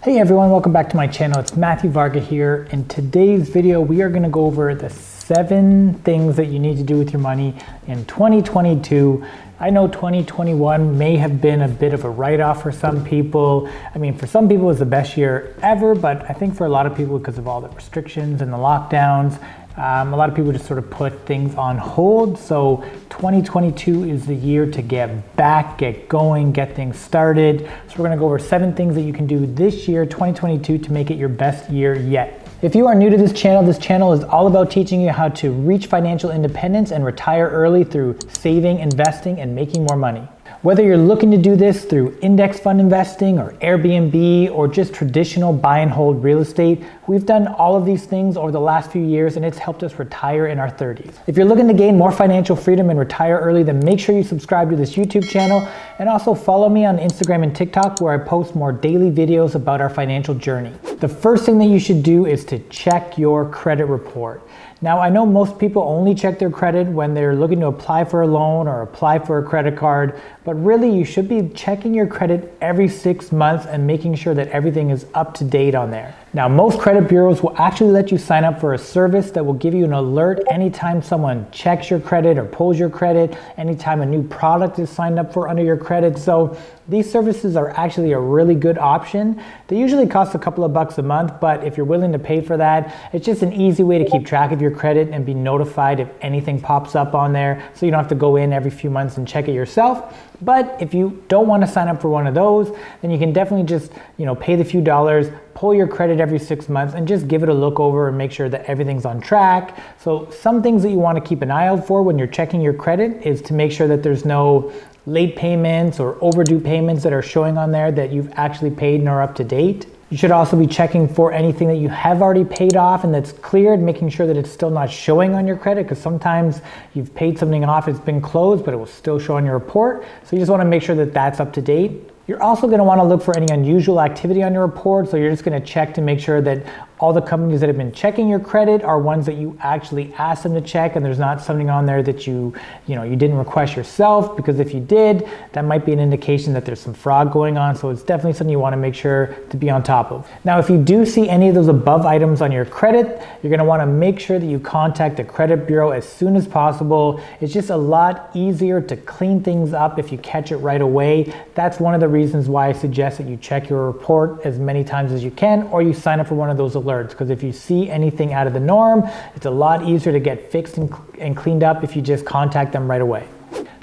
Hey everyone, welcome back to my channel. It's Matthew Varga here. In today's video, we are going to go over the 7 things that you need to do with your money in 2022. I know 2021 may have been a bit of a write-off for some people. I mean, for some people it was the best year ever, but I think for a lot of people, because of all the restrictions and the lockdowns, a lot of people just sort of put things on hold. So 2022 is the year to get back, get going, get things started. So we're gonna go over 7 things that you can do this year, 2022, to make it your best year yet. If you are new to this channel is all about teaching you how to reach financial independence and retire early through saving, investing, and making more money. Whether you're looking to do this through index fund investing or Airbnb or just traditional buy and hold real estate, we've done all of these things over the last few years and it's helped us retire in our 30s. If you're looking to gain more financial freedom and retire early, then make sure you subscribe to this YouTube channel and also follow me on Instagram and TikTok, where I post more daily videos about our financial journey. The first thing that you should do is to check your credit report. Now, I know most people only check their credit when they're looking to apply for a loan or apply for a credit card, but really you should be checking your credit every 6 months and making sure that everything is up to date on there. Now, most credit bureaus will actually let you sign up for a service that will give you an alert anytime someone checks your credit or pulls your credit, anytime a new product is signed up for under your credit. So these services are actually a really good option. They usually cost a couple of bucks a month, but if you're willing to pay for that, it's just an easy way to keep track of your credit and be notified if anything pops up on there, so you don't have to go in every few months and check it yourself. But if you don't want to sign up for one of those, then you can definitely just, pay the few dollars, pull your credit every 6 months and just give it a look over and make sure that everything's on track. So some things that you want to keep an eye out for when you're checking your credit is to make sure that there's no late payments or overdue payments that are showing on there that you've actually paid and are up to date. You should also be checking for anything that you have already paid off and that's cleared, making sure that it's still not showing on your credit, because sometimes you've paid something off, it's been closed, but it will still show on your report. So you just want to make sure that that's up to date. You're also going to want to look for any unusual activity on your report, so you're just going to check to make sure that all the companies that have been checking your credit are ones that you actually asked them to check, and there's not something on there that you didn't request yourself, because if you did, that might be an indication that there's some fraud going on. So it's definitely something you want to make sure to be on top of. Now, if you do see any of those above items on your credit, you're going to want to make sure that you contact the credit bureau as soon as possible. It's just a lot easier to clean things up if you catch it right away. That's one of the reasons why I suggest that you check your report as many times as you can, or you sign up for one of those alerts, because if you see anything out of the norm, it's a lot easier to get fixed and cleaned up if you just contact them right away.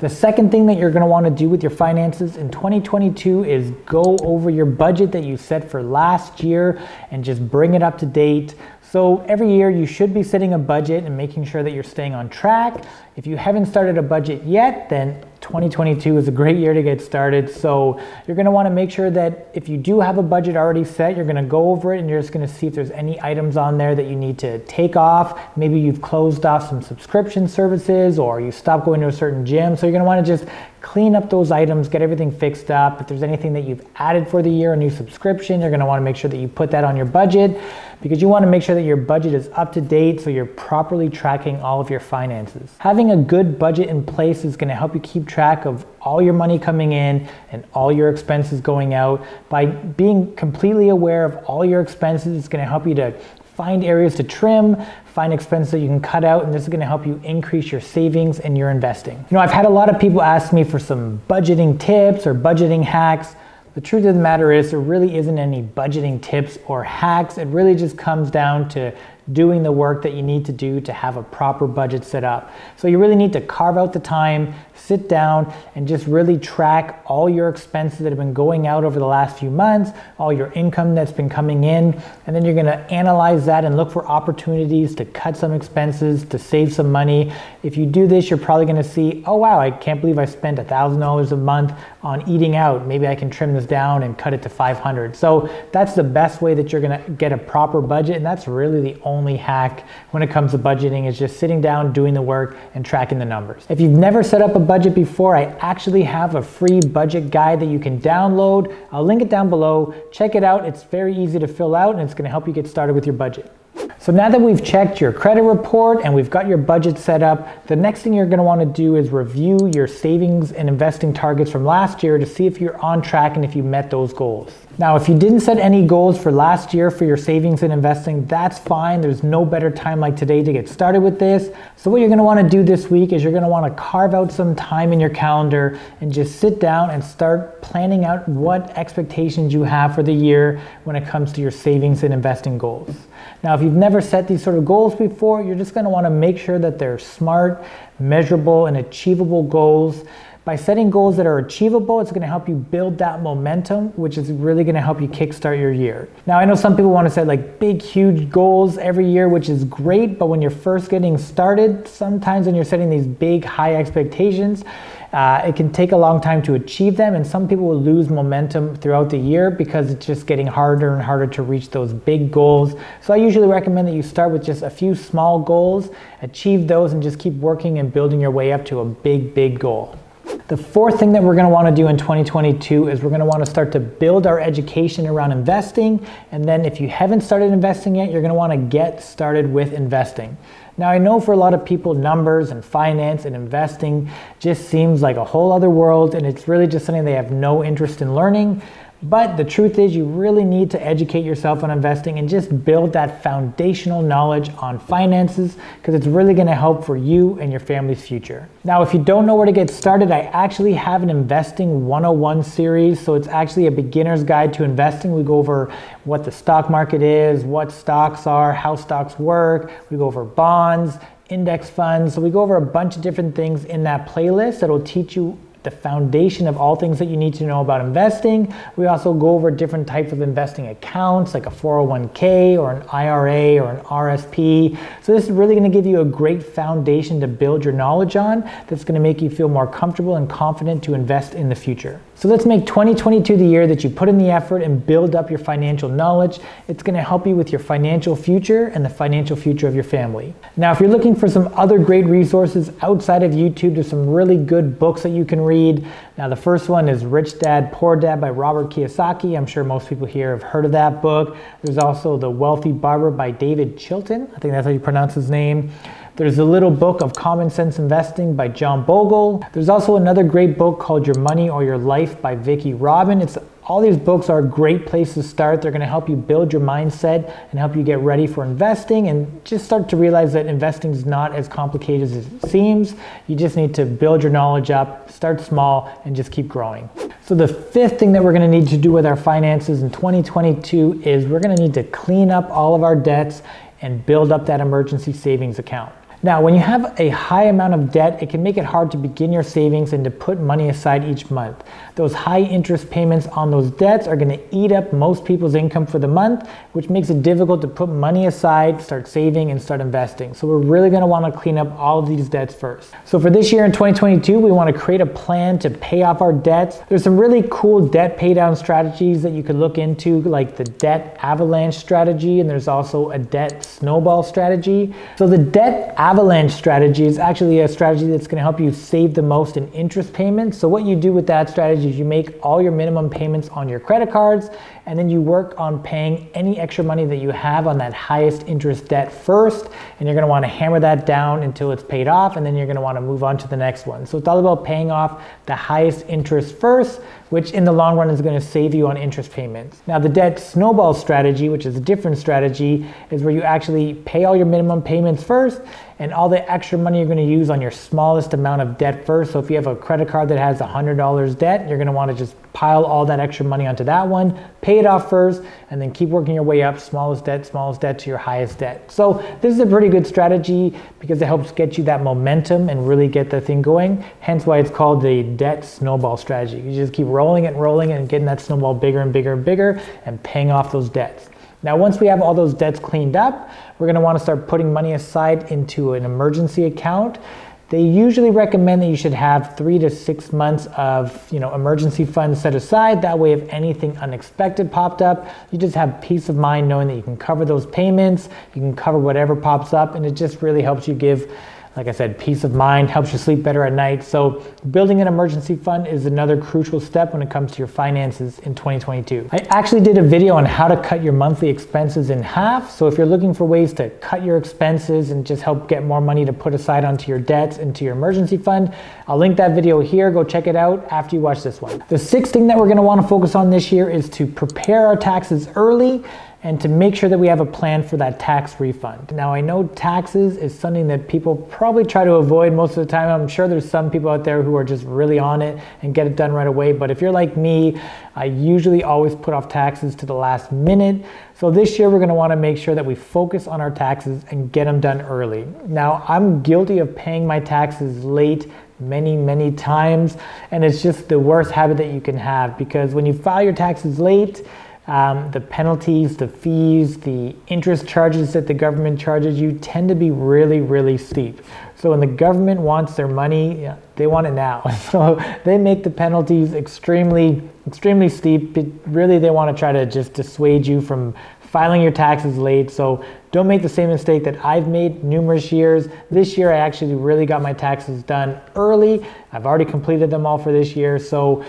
The second thing that you're going to want to do with your finances in 2022 is go over your budget that you set for last year and just bring it up to date. So every year you should be setting a budget and making sure that you're staying on track. If you haven't started a budget yet, then 2022 is a great year to get started. So you're going to want to make sure that if you do have a budget already set, you're going to go over it and you're just going to see if there's any items on there that you need to take off. Maybe you've closed off some subscription services or you stopped going to a certain gym. So you're going to want to just clean up those items, get everything fixed up. If there's anything that you've added for the year, a new subscription, you're going to want to make sure that you put that on your budget, because you want to make sure that your budget is up to date so you're properly tracking all of your finances. Having a good budget in place is going to help you keep track of all your money coming in and all your expenses going out. By being completely aware of all your expenses, it's going to help you to find areas to trim, find expenses that you can cut out, and this is going to help you increase your savings and your investing. I've had a lot of people ask me for some budgeting tips or budgeting hacks. The truth of the matter is there really isn't any budgeting tips or hacks. It really just comes down to doing the work that you need to do to have a proper budget set up. So you really need to carve out the time, sit down, and just really track all your expenses that have been going out over the last few months, all your income that's been coming in, and then you're going to analyze that and look for opportunities to cut some expenses, to save some money. If you do this, you're probably going to see, oh wow, I can't believe I spent $1,000 a month on eating out. Maybe I can trim this down and cut it to $500. So that's the best way that you're going to get a proper budget, and that's really the only hack when it comes to budgeting, is just sitting down, doing the work, and tracking the numbers. If you've never set up a budget before, I actually have a free budget guide that you can download. I'll link it down below. Check it out. It's very easy to fill out and it's going to help you get started with your budget. So now that we've checked your credit report and we've got your budget set up, the next thing you're going to want to do is review your savings and investing targets from last year to see if you're on track and if you met those goals. Now, if you didn't set any goals for last year for your savings and investing, that's fine. There's no better time like today to get started with this. So what you're going to want to do this week is you're going to want to carve out some time in your calendar and just sit down and start planning out what expectations you have for the year when it comes to your savings and investing goals. Now, if you've never set these sort of goals before, you're just going to want to make sure that they're smart, measurable, and achievable goals. By setting goals that are achievable, it's going to help you build that momentum, which is really going to help you kickstart your year. Now, I know some people want to set like big, huge goals every year, which is great, but when you're first getting started, sometimes when you're setting these big, high expectations, it can take a long time to achieve them, and some people will lose momentum throughout the year because it's just getting harder and harder to reach those big goals. So I usually recommend that you start with just a few small goals, achieve those, and just keep working and building your way up to a big, big goal. The fourth thing that we're going to want to do in 2022 is we're going to want to start to build our education around investing. And then if you haven't started investing yet, you're going to want to get started with investing. Now, I know for a lot of people, numbers and finance and investing just seems like a whole other world, and it's really just something they have no interest in learning. But the truth is, you really need to educate yourself on investing and just build that foundational knowledge on finances, because it's really going to help for you and your family's future. Now, if you don't know where to get started, I actually have an Investing 101 series. So it's actually a beginner's guide to investing. We go over what the stock market is, what stocks are, how stocks work. We go over bonds, index funds. So we go over a bunch of different things in that playlist that will teach you the foundation of all things that you need to know about investing. We also go over different types of investing accounts like a 401k or an IRA or an RSP. So this is really going to give you a great foundation to build your knowledge on that's going to make you feel more comfortable and confident to invest in the future. So let's make 2022 the year that you put in the effort and build up your financial knowledge. It's going to help you with your financial future and the financial future of your family. Now, if you're looking for some other great resources outside of YouTube, there's some really good books that you can read. Now, the first one is Rich Dad, Poor Dad by Robert Kiyosaki. I'm sure most people here have heard of that book. There's also The Wealthy Barber by David Chilton. I think that's how you pronounce his name. There's a little book of Common Sense Investing by John Bogle. There's also another great book called Your Money or Your Life by Vicki Robin. All these books are a great place to start. They're going to help you build your mindset and help you get ready for investing and just start to realize that investing is not as complicated as it seems. You just need to build your knowledge up, start small, and just keep growing. So the fifth thing that we're going to need to do with our finances in 2022 is we're going to need to clean up all of our debts and build up that emergency savings account. Now, when you have a high amount of debt, it can make it hard to begin your savings and to put money aside each month. Those high interest payments on those debts are going to eat up most people's income for the month, which makes it difficult to put money aside, start saving, and start investing. So we're really going to want to clean up all of these debts first. So for this year in 2022, we want to create a plan to pay off our debts. There's some really cool debt pay down strategies that you could look into, like the debt avalanche strategy, and there's also a debt snowball strategy. So the debt avalanche strategy is actually a strategy that's going to help you save the most in interest payments. So what you do with that strategy is you make all your minimum payments on your credit cards, and then you work on paying any extra money that you have on that highest interest debt first, and you're going to want to hammer that down until it's paid off, and then you're going to want to move on to the next one. So it's all about paying off the highest interest first, which in the long run is going to save you on interest payments. Now, the debt snowball strategy, which is a different strategy, is where you actually pay all your minimum payments first, and all the extra money you're going to use on your smallest amount of debt first. So if you have a credit card that has $100 debt, you're going to want to just pile all that extra money onto that one, pay it off first, and then keep working your way up, smallest debt to your highest debt. So this is a pretty good strategy because it helps get you that momentum and really get the thing going. Hence why it's called the debt snowball strategy. You just keep rolling it and getting that snowball bigger and bigger and bigger and paying off those debts. Now, once we have all those debts cleaned up, we're going to want to start putting money aside into an emergency account. They usually recommend that you should have 3 to 6 months of emergency funds set aside. That way, if anything unexpected popped up, you just have peace of mind knowing that you can cover those payments, you can cover whatever pops up, and it just really helps you give Like I said, peace of mind helps you sleep better at night. So building an emergency fund is another crucial step when it comes to your finances in 2022. I actually did a video on how to cut your monthly expenses in half. So if you're looking for ways to cut your expenses and just help get more money to put aside onto your debts, into your emergency fund, I'll link that video here. Go check it out after you watch this one. The sixth thing that we're going to want to focus on this year is to prepare our taxes early and to make sure that we have a plan for that tax refund. Now, I know taxes is something that people probably try to avoid most of the time. I'm sure there's some people out there who are just really on it and get it done right away. But if you're like me, I usually always put off taxes to the last minute. So this year, we're gonna wanna make sure that we focus on our taxes and get them done early. Now, I'm guilty of paying my taxes late many times, and it's just the worst habit that you can have, because when you file your taxes late, the penalties, the fees, the interest charges that the government charges you tend to be really steep. So when the government wants their money, they want it now. So they make the penalties extremely steep. Really, they want to try to just dissuade you from filing your taxes late. So don't make the same mistake that I've made numerous years. This year, I actually really got my taxes done early. I've already completed them all for this year. So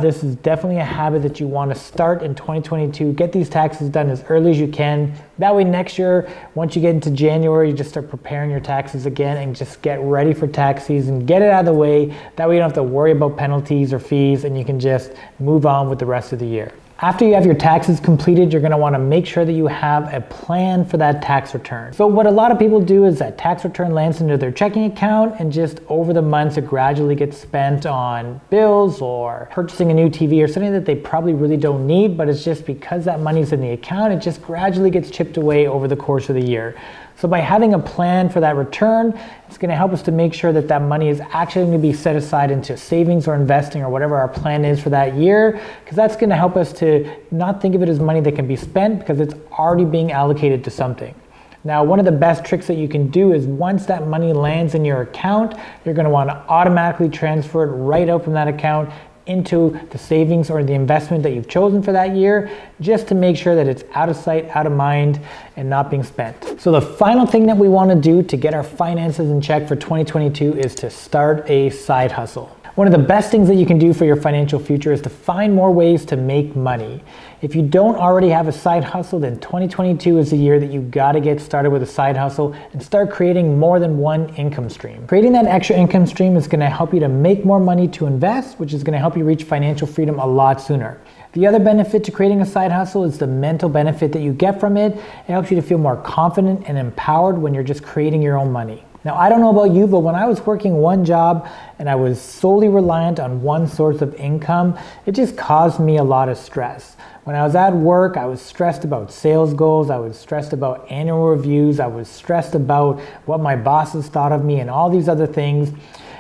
this is definitely a habit that you want to start in 2022. Get these taxes done as early as you can. That way next year, once you get into January, you just start preparing your taxes again and just get ready for tax season. Get it out of the way. That way you don't have to worry about penalties or fees, and you can just move on with the rest of the year. After you have your taxes completed, you're gonna wanna make sure that you have a plan for that tax return. So what a lot of people do is that tax return lands into their checking account, and just over the months it gradually gets spent on bills or purchasing a new TV or something that they probably really don't need, but it's just because that money's in the account, it just gradually gets chipped away over the course of the year. So by having a plan for that return, it's going to help us to make sure that that money is actually going to be set aside into savings or investing or whatever our plan is for that year, because that's going to help us to not think of it as money that can be spent, because it's already being allocated to something. Now, one of the best tricks that you can do is once that money lands in your account, you're going to want to automatically transfer it right out from that account into the savings or the investment that you've chosen for that year, just to make sure that it's out of sight, out of mind, and not being spent. So the final thing that we want to do to get our finances in check for 2022 is to start a side hustle. One of the best things that you can do for your financial future is to find more ways to make money. If you don't already have a side hustle, then 2022 is the year that you gotta get started with a side hustle and start creating more than one income stream. Creating that extra income stream is gonna help you to make more money to invest, which is gonna help you reach financial freedom a lot sooner. The other benefit to creating a side hustle is the mental benefit that you get from it. It helps you to feel more confident and empowered when you're just creating your own money. Now, I don't know about you, but when I was working one job and I was solely reliant on one source of income, it just caused me a lot of stress. When I was at work, I was stressed about sales goals, I was stressed about annual reviews, I was stressed about what my bosses thought of me and all these other things.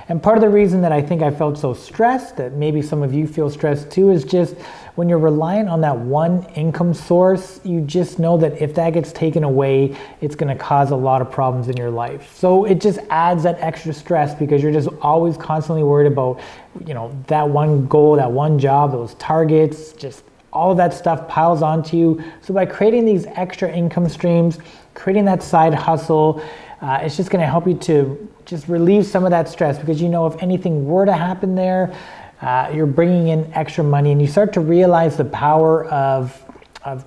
And part of the reason that I think I felt so stressed, that maybe some of you feel stressed too, is just when you're reliant on that one income source, you just know that if that gets taken away, it's gonna cause a lot of problems in your life. So it just adds that extra stress, because you're just always constantly worried about, that one goal, that one job, those targets, just all of that stuff piles onto you. So by creating these extra income streams, creating that side hustle, it's just gonna help you to just relieve some of that stress, because if anything were to happen there, you're bringing in extra money, and you start to realize the power of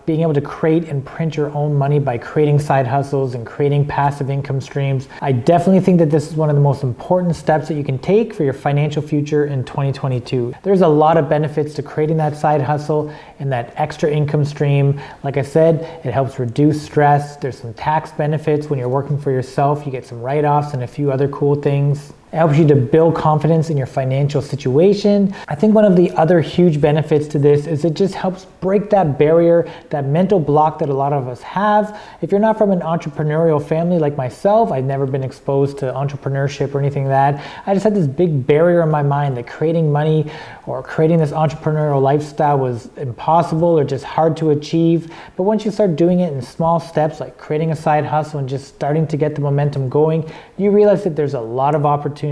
being able to create and print your own money by creating side hustles and creating passive income streams. I definitely think that this is one of the most important steps that you can take for your financial future in 2022. There's a lot of benefits to creating that side hustle and that extra income stream. Like I said, it helps reduce stress. There's some tax benefits when you're working for yourself. You get some write-offs and a few other cool things. It helps you to build confidence in your financial situation. I think one of the other huge benefits to this is it just helps break that barrier, that mental block that a lot of us have. If you're not from an entrepreneurial family like myself, I've never been exposed to entrepreneurship or anything like that. I just had this big barrier in my mind that creating money or creating this entrepreneurial lifestyle was impossible or just hard to achieve. But once you start doing it in small steps, like creating a side hustle and just starting to get the momentum going, you realize that there's a lot of opportunities,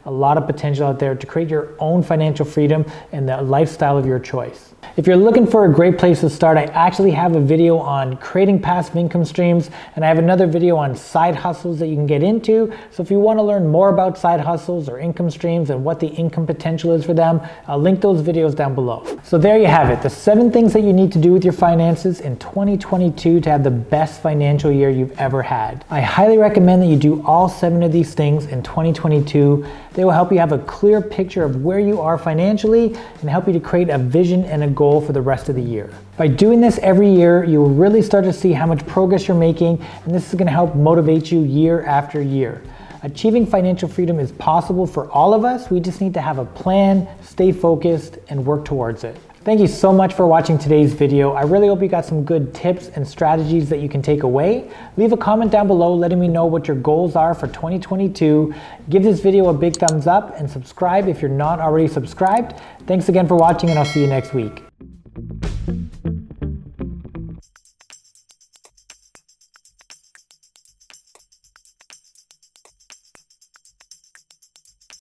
a lot of potential out there to create your own financial freedom and the lifestyle of your choice. If you're looking for a great place to start, I actually have a video on creating passive income streams, and I have another video on side hustles that you can get into. So if you want to learn more about side hustles or income streams and what the income potential is for them, I'll link those videos down below. So there you have it, the 7 things that you need to do with your finances in 2022 to have the best financial year you've ever had. I highly recommend that you do all 7 of these things in 2022. They will help you have a clear picture of where you are financially and help you to create a vision and a goal for the rest of the year. By doing this every year, you will really start to see how much progress you're making, and this is going to help motivate you year after year. Achieving financial freedom is possible for all of us. We just need to have a plan, stay focused, and work towards it. Thank you so much for watching today's video. I really hope you got some good tips and strategies that you can take away. Leave a comment down below letting me know what your goals are for 2022. Give this video a big thumbs up and subscribe if you're not already subscribed. Thanks again for watching, and I'll see you next week.